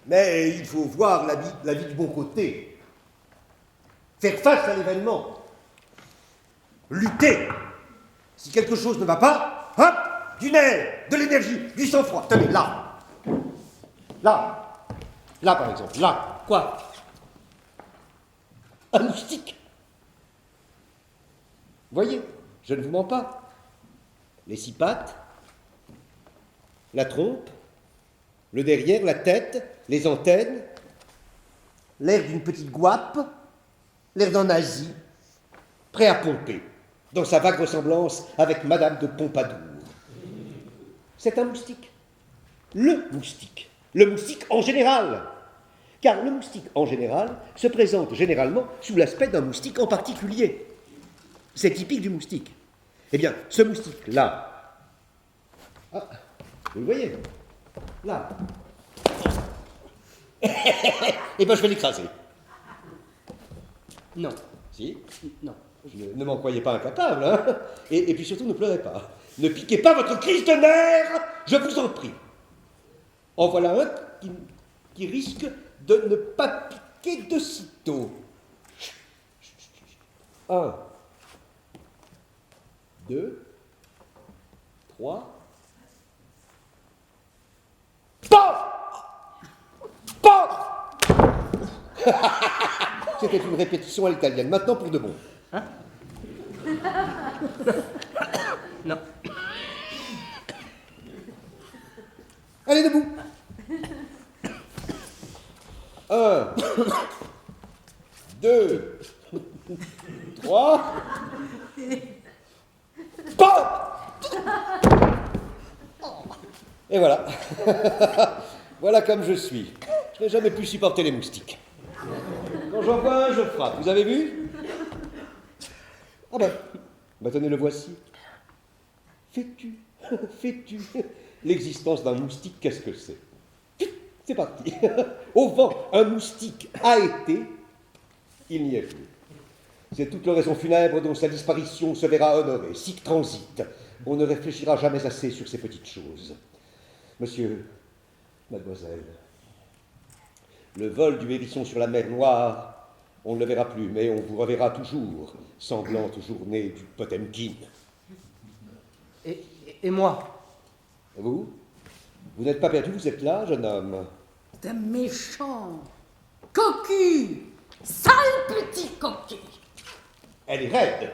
Mais il faut voir la vie du bon côté. Faire face à l'événement. Lutter. Si quelque chose ne va pas, hop, du nerf, de l'énergie, du sang-froid. Tenez, là. Là. Là, par exemple. Là. Quoi? Un moustique. Voyez, je ne vous mens pas. Les 6 pattes, la trompe, le derrière, la tête, les antennes, l'air d'une petite guape, l'air d'un nazi, prêt à pomper, dans sa vague ressemblance avec Madame de Pompadour. C'est un moustique. Le moustique. Le moustique en général. Car le moustique en général se présente généralement sous l'aspect d'un moustique en particulier. C'est typique du moustique. Eh bien, ce moustique-là, ah, vous le voyez, là, eh bien, je vais l'écraser. Non. Si? Non. Ne m'en croyez pas incapable, hein? Et puis surtout, ne pleurez pas. Ne piquez pas votre crise de nerfs, je vous en prie. En voilà un qui risque de ne pas piquer de sitôt. 1, 2, 3. C'était une répétition à l'italienne. Maintenant pour de bon. Hein? Non. Allez, debout. 1, 2, 3. Et voilà. Voilà comme je suis. Je n'ai jamais pu supporter les moustiques. Quand j'en vois un, je frappe. Vous avez vu? Ah ben, tenez, le voici. Fais-tu, fais-tu. L'existence d'un moustique, qu'est-ce que c'est? C'est parti. Au vent, un moustique a été, il n'y est plus. C'est toute l'oraison funèbre dont sa disparition se verra honorée. Sic transit. On ne réfléchira jamais assez sur ces petites choses. Monsieur, mademoiselle, le vol du hérisson sur la mer Noire, on ne le verra plus, mais on vous reverra toujours, sanglante journée du Potemkin. Et moi? Vous n'êtes pas perdu, vous êtes là, jeune homme. C'est un méchant, cocu, sale petit cocu. Elle est raide.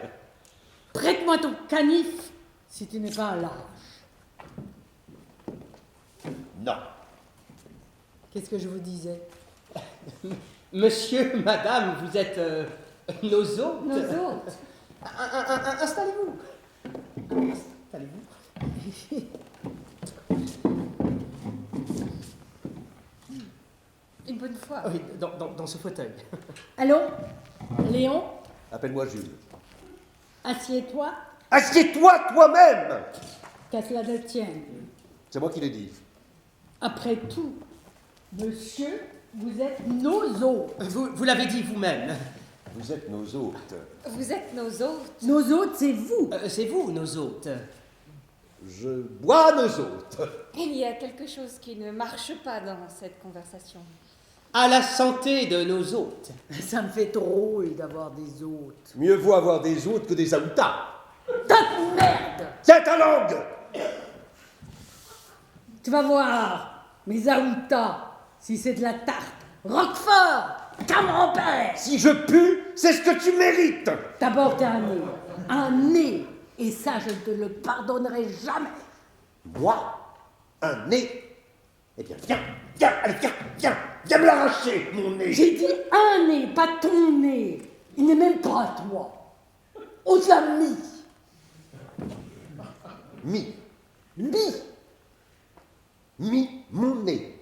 Prête-moi ton canif si tu n'es pas un lâche. Non. Qu'est-ce que je vous disais? Monsieur, madame, vous êtes nos hôtes. Nos hôtes. Installez-vous. Installez-vous. Une bonne fois. Oui, dans ce fauteuil. Allons, Léon, Appelle-moi Jules. assieds-toi, Assieds-toi toi-même. qu'à cela ne tienne. C'est moi qui l'ai dit. Après tout, monsieur, vous êtes nos hôtes. Vous l'avez dit vous-même. Vous êtes nos hôtes. Vous êtes nos hôtes. Nos hôtes, c'est vous. C'est vous, nos hôtes. Je bois nos hôtes. Il y a quelque chose qui ne marche pas dans cette conversation. À la santé de nos hôtes. Ça me fait drôle d'avoir des hôtes. Mieux vaut avoir des hôtes que des aoutas. Tas de merde. C'est ta langue. Tu vas voir, mes aoutas, si c'est de la tarte, Roquefort, camembert. Si je pue, c'est ce que tu mérites. D'abord, t'as un nez. Un nez. Et ça, je ne te le pardonnerai jamais. Moi, un nez. Eh bien, viens, allez, viens me l'arracher, mon nez. J'ai dit un nez, pas ton nez. Il n'est même pas à toi. Aux amis. Mi, mon nez.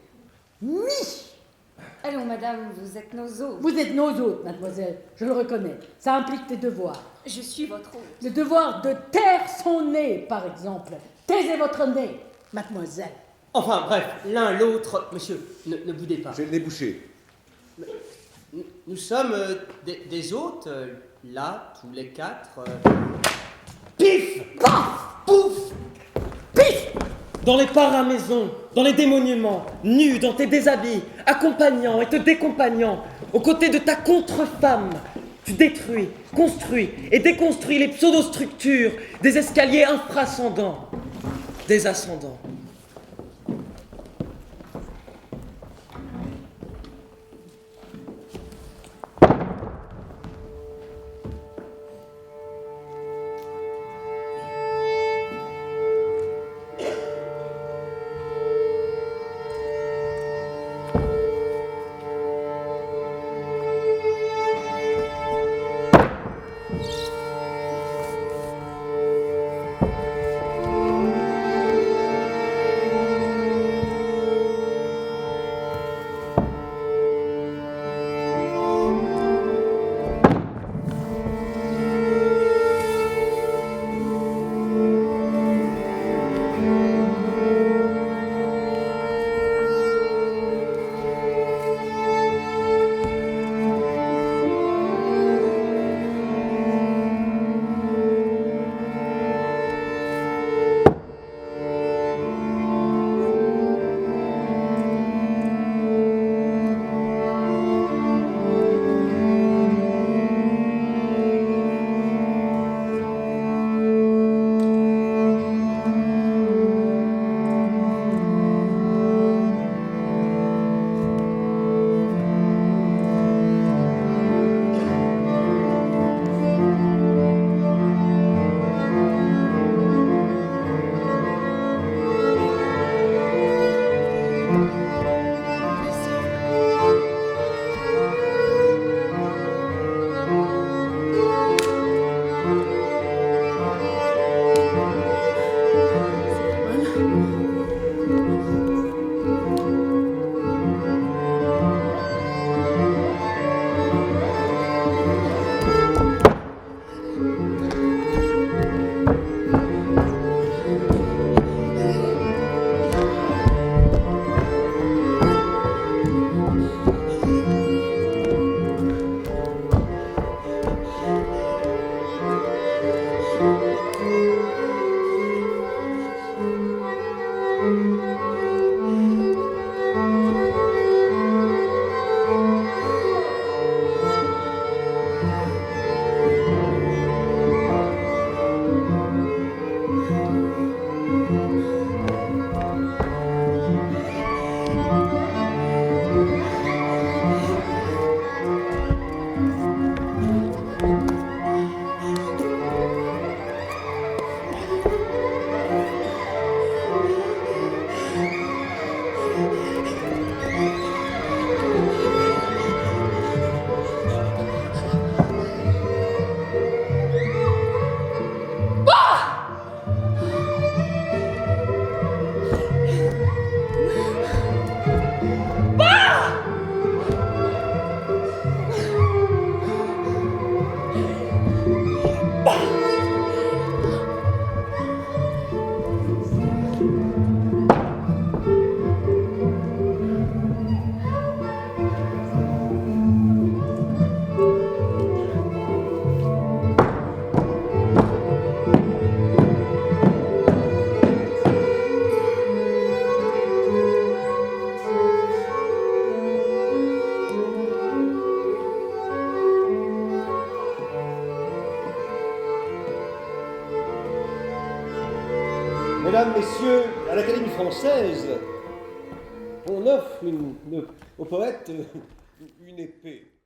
Allons, madame, vous êtes nos hôtes. Vous êtes nos hôtes, mademoiselle, je le reconnais. Ça implique tes devoirs. Je suis votre hôte. Le devoir de taire son nez, par exemple. Taisez votre nez, mademoiselle. Enfin, bref, l'un l'autre, monsieur, ne boudez pas. J'ai le nez bouché. Nous sommes des hôtes, là, tous les quatre. Pif, Paf, Pouf! pif. dans les paramaisons, dans les démonuments, nus dans tes déshabits, accompagnant et te décompagnant, aux côtés de ta contre-femme, tu détruis, construis et déconstruis les pseudo-structures des escaliers infrascendants, des ascendants. Mesdames, Messieurs, à l'Académie française, on offre aux poètes une épée.